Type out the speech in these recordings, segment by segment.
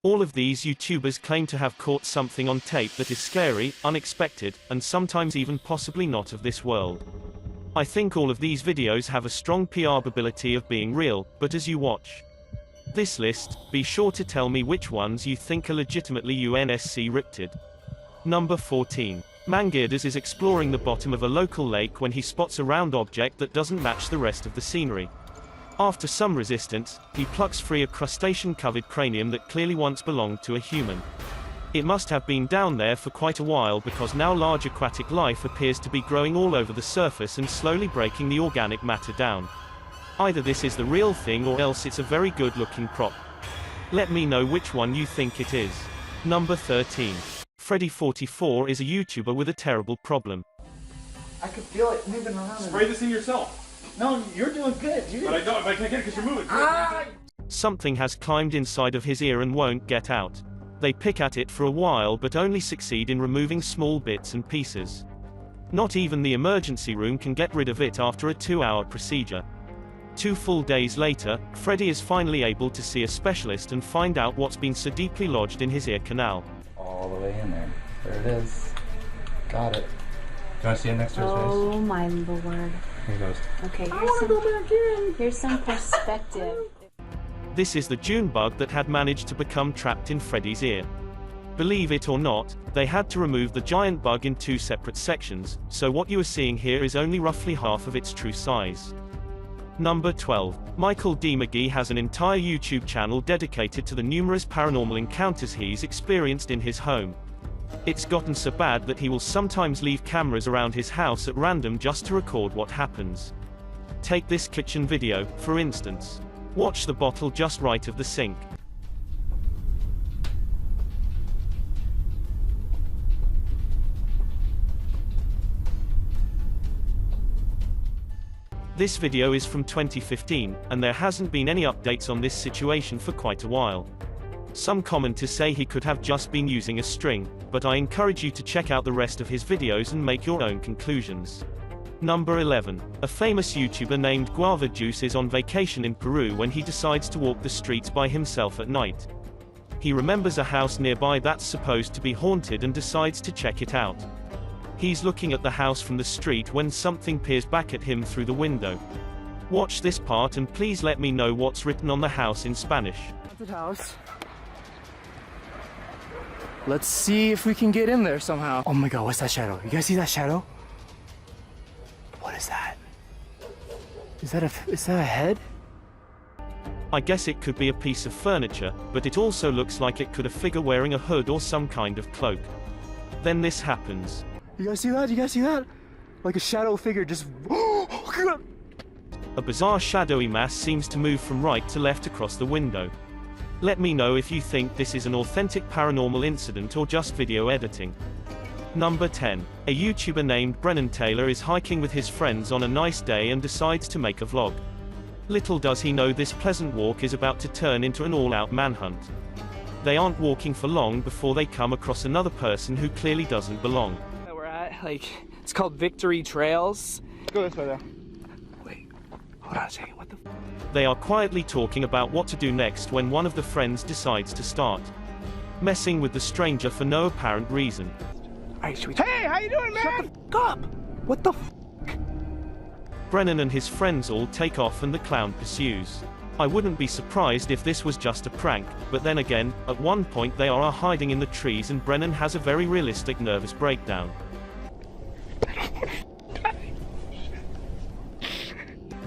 All of these YouTubers claim to have caught something on tape that is scary, unexpected, and sometimes even possibly not of this world. I think all of these videos have a strong PR ability of being real, but as you watch this list, be sure to tell me which ones you think are legitimately UNSC scripted. Number 14. Mangirdas is exploring the bottom of a local lake when he spots a round object that doesn't match the rest of the scenery. After some resistance, he plucks free a crustacean-covered cranium that clearly once belonged to a human. It must have been down there for quite a while because now large aquatic life appears to be growing all over the surface and slowly breaking the organic matter down. Either this is the real thing or else it's a very good-looking prop. Let me know which one you think it is. Number 13. Freddy44 is a YouTuber with a terrible problem. I could feel it moving around. Spray this in yourself. No, you're doing good, dude. But I don't. I can't get it because you're moving. Something has climbed inside of his ear and won't get out. They pick at it for a while but only succeed in removing small bits and pieces. Not even the emergency room can get rid of it after a 2-hour procedure. 2 full days later, Freddy is finally able to see a specialist and find out what's been so deeply lodged in his ear canal. All the way in there. There it is. Got it. Do you want to see it next to his face? Oh my lord. Here goes. Okay, here's some perspective. This is the June bug that had managed to become trapped in Freddy's ear. Believe it or not, they had to remove the giant bug in 2 separate sections, so what you are seeing here is only roughly half of its true size. Number 12. Michael D. McGee has an entire YouTube channel dedicated to the numerous paranormal encounters he's experienced in his home. It's gotten so bad that he will sometimes leave cameras around his house at random just to record what happens. Take this kitchen video, for instance. Watch the bottle just right of the sink. This video is from 2015, and there hasn't been any updates on this situation for quite a while. Some commenters say he could have just been using a string, but I encourage you to check out the rest of his videos and make your own conclusions. Number 11. A famous YouTuber named Guava Juice is on vacation in Peru when he decides to walk the streets by himself at night. He remembers a house nearby that's supposed to be haunted and decides to check it out. He's looking at the house from the street when something peers back at him through the window. Watch this part and please let me know what's written on the house in Spanish. Haunted house. Let's see if we can get in there somehow. Oh my god, what's that shadow? You guys see that shadow? What is that? Is that a head? I guess it could be a piece of furniture, but it also looks like it could be a figure wearing a hood or some kind of cloak. Then this happens. You guys see that? You guys see that? Like a shadow figure just... A bizarre shadowy mass seems to move from right to left across the window. Let me know if you think this is an authentic paranormal incident or just video editing. Number 10. A YouTuber named Brennan Taylor is hiking with his friends on a nice day and decides to make a vlog. Little does he know this pleasant walk is about to turn into an all-out manhunt. They aren't walking for long before they come across another person who clearly doesn't belong. We're at, it's called Victory Trails. Let's go this way there. Wait, hold on a second, what the f? They are quietly talking about what to do next when one of the friends decides to start messing with the stranger for no apparent reason. Alright, should we... Hey, how you doing, man? Shut the f up! What the f? Brennan and his friends all take off and the clown pursues. I wouldn't be surprised if this was just a prank, but then again, at one point they are hiding in the trees and Brennan has a very realistic nervous breakdown.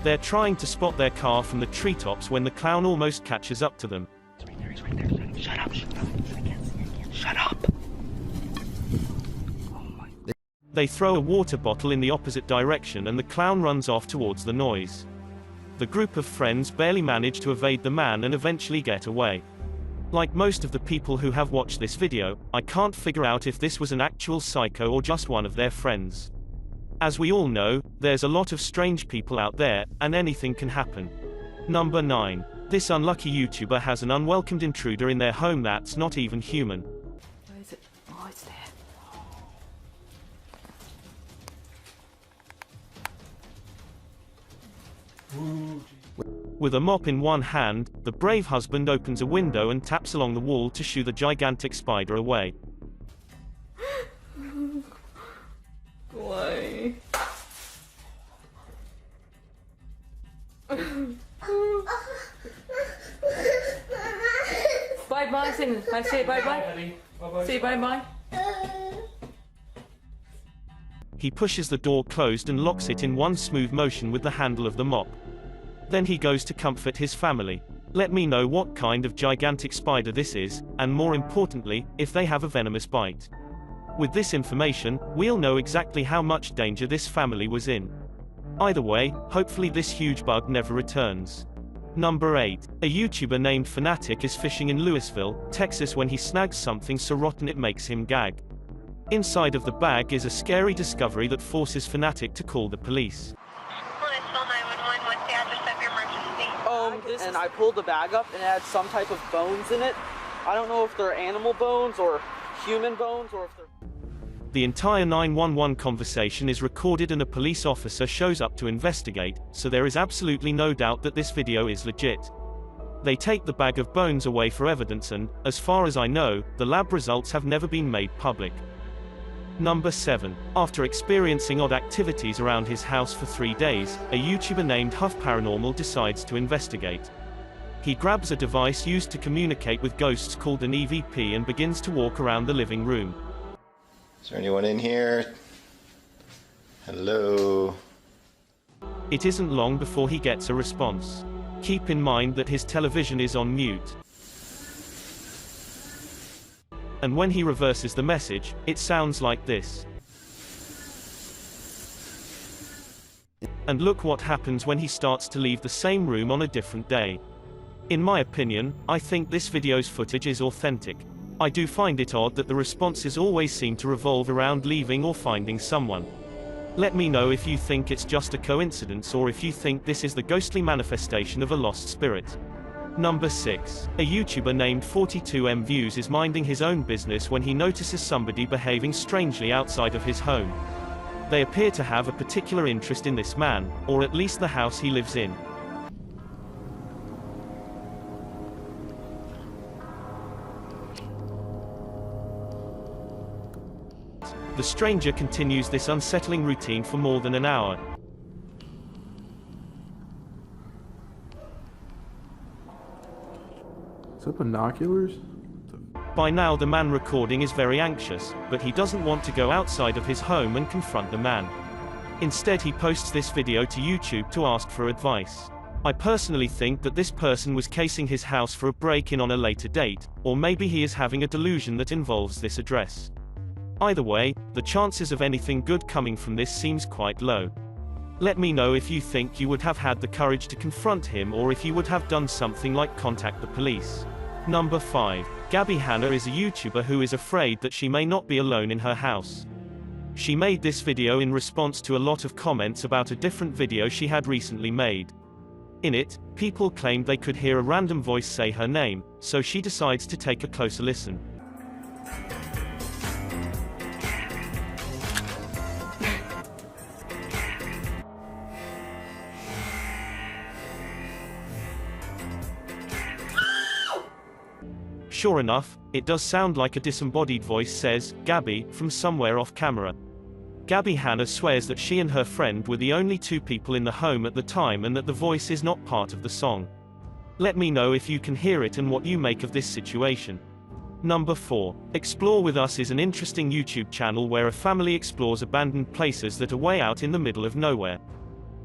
They're trying to spot their car from the treetops when the clown almost catches up to them. He's right there. Shut up, shut up. Shut up. Oh my... They throw a water bottle in the opposite direction and the clown runs off towards the noise. The group of friends barely manage to evade the man and eventually get away. Like most of the people who have watched this video, I can't figure out if this was an actual psycho or just one of their friends. As we all know, there's a lot of strange people out there, and anything can happen. Number 9. This unlucky YouTuber has an unwelcomed intruder in their home that's not even human. Where is it? Oh, it's there. Ooh, With a mop in one hand, the brave husband opens a window and taps along the wall to shoo the gigantic spider away. Why? Bye-bye, say bye-bye. Say bye-bye. He pushes the door closed and locks it in one smooth motion with the handle of the mop. Then he goes to comfort his family. Let me know what kind of gigantic spider this is, and more importantly, if they have a venomous bite. With this information, we'll know exactly how much danger this family was in. Either way, hopefully this huge bug never returns. Number 8. A YouTuber named Fanatic is fishing in Louisville, Texas when he snags something so rotten it makes him gag. Inside of the bag is a scary discovery that forces Fanatic to call the police. And I pulled the bag up and it had some type of bones in it. I don't know if they're animal bones or human bones or if they're... The entire 911 conversation is recorded and a police officer shows up to investigate, so there is absolutely no doubt that this video is legit. They take the bag of bones away for evidence and, as far as I know, the lab results have never been made public. Number 7. After experiencing odd activities around his house for 3 days, a YouTuber named Huff Paranormal decides to investigate. He grabs a device used to communicate with ghosts called an EVP and begins to walk around the living room. Is there anyone in here? Hello? It isn't long before he gets a response. Keep in mind that his television is on mute. And when he reverses the message, it sounds like this. And look what happens when he starts to leave the same room on a different day. In my opinion, I think this video's footage is authentic. I do find it odd that the responses always seem to revolve around leaving or finding someone. Let me know if you think it's just a coincidence or if you think this is the ghostly manifestation of a lost spirit. Number 6. A YouTuber named 42mViews is minding his own business when he notices somebody behaving strangely outside of his home. They appear to have a particular interest in this man, or at least the house he lives in. The stranger continues this unsettling routine for more than an hour. Is that binoculars? By now the man recording is very anxious, but he doesn't want to go outside of his home and confront the man. Instead he posts this video to YouTube to ask for advice. I personally think that this person was casing his house for a break-in on a later date, or maybe he is having a delusion that involves this address. Either way, the chances of anything good coming from this seems quite low. Let me know if you think you would have had the courage to confront him or if you would have done something like contact the police. Number 5. Gabby Hanna is a YouTuber who is afraid that she may not be alone in her house. She made this video in response to a lot of comments about a different video she had recently made. In it, people claimed they could hear a random voice say her name, so she decides to take a closer listen. Sure enough, it does sound like a disembodied voice says, "Gabby," from somewhere off camera. Gabby Hanna swears that she and her friend were the only 2 people in the home at the time and that the voice is not part of the song. Let me know if you can hear it and what you make of this situation. Number 4. Explore With Us is an interesting YouTube channel where a family explores abandoned places that are way out in the middle of nowhere.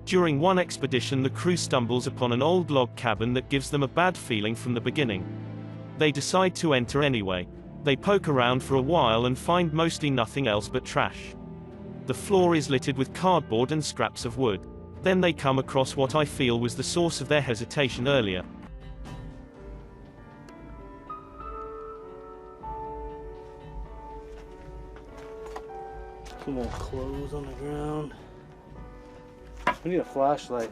During one expedition the crew stumbles upon an old log cabin that gives them a bad feeling from the beginning. They decide to enter anyway. They poke around for a while and find mostly nothing else but trash. The floor is littered with cardboard and scraps of wood. Then they come across what I feel was the source of their hesitation earlier. Some more clothes on the ground. We need a flashlight.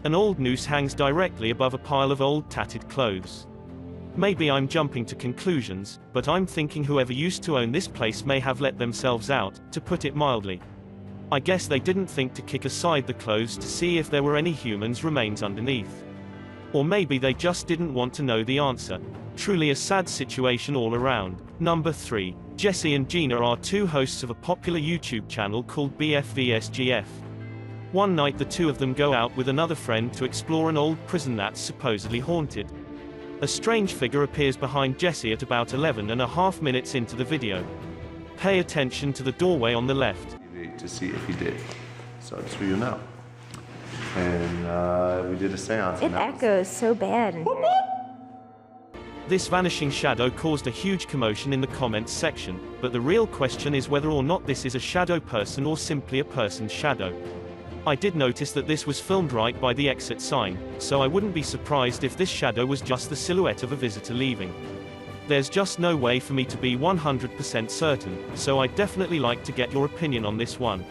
An old noose hangs directly above a pile of old tattered clothes. Maybe I'm jumping to conclusions, but I'm thinking whoever used to own this place may have let themselves out, to put it mildly. I guess they didn't think to kick aside the clothes to see if there were any humans' remains underneath. Or maybe they just didn't want to know the answer. Truly a sad situation all around. Number 3. Jesse and Gina are two hosts of a popular YouTube channel called BFVSGF. One night the two of them go out with another friend to explore an old prison that's supposedly haunted. A strange figure appears behind Jesse at about 11.5 minutes into the video. Pay attention to the doorway on the left. To see if he did. So I'll just for you now. And we did a seance. It echoes so bad in here. This vanishing shadow caused a huge commotion in the comments section, but the real question is whether or not this is a shadow person or simply a person's shadow. I did notice that this was filmed right by the exit sign, so I wouldn't be surprised if this shadow was just the silhouette of a visitor leaving. There's just no way for me to be 100% certain, so I'd definitely like to get your opinion on this one.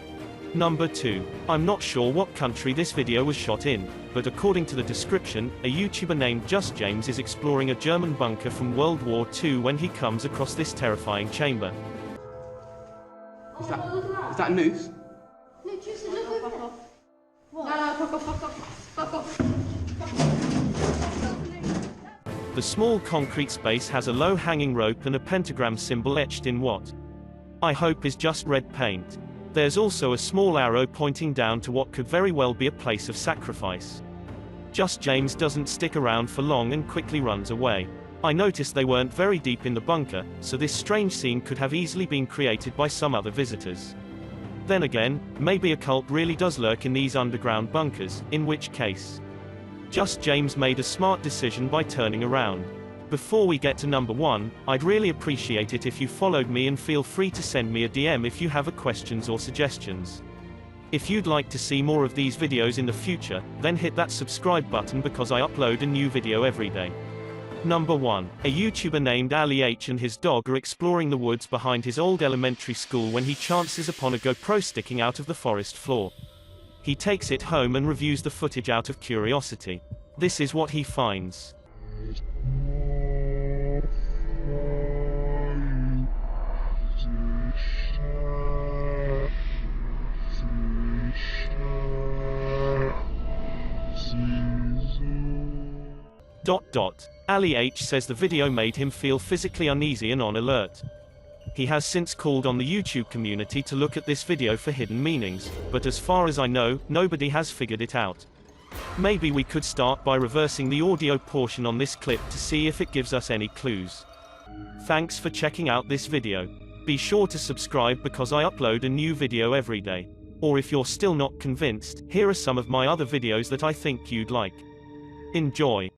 Number 2. I'm not sure what country this video was shot in, but according to the description, a YouTuber named Just James is exploring a German bunker from World War II when he comes across this terrifying chamber. Is that a noose? The small concrete space has a low-hanging rope and a pentagram symbol etched in what I hope is just red paint. There's also a small arrow pointing down to what could very well be a place of sacrifice. Just James doesn't stick around for long and quickly runs away. I noticed they weren't very deep in the bunker, so this strange scene could have easily been created by some other visitors. Then again, maybe a cult really does lurk in these underground bunkers, in which case Just James made a smart decision by turning around. Before we get to number 1, I'd really appreciate it if you followed me, and feel free to send me a DM if you have questions or suggestions. If you'd like to see more of these videos in the future, then hit that subscribe button because I upload a new video every day. Number 1. A YouTuber named Ali H and his dog are exploring the woods behind his old elementary school when he chances upon a GoPro sticking out of the forest floor. He takes it home and reviews the footage out of curiosity. This is what he finds. Ali H says the video made him feel physically uneasy and on alert. He has since called on the YouTube community to look at this video for hidden meanings, but as far as I know, nobody has figured it out. Maybe we could start by reversing the audio portion on this clip to see if it gives us any clues. Thanks for checking out this video. Be sure to subscribe because I upload a new video every day. Or if you're still not convinced, here are some of my other videos that I think you'd like. Enjoy.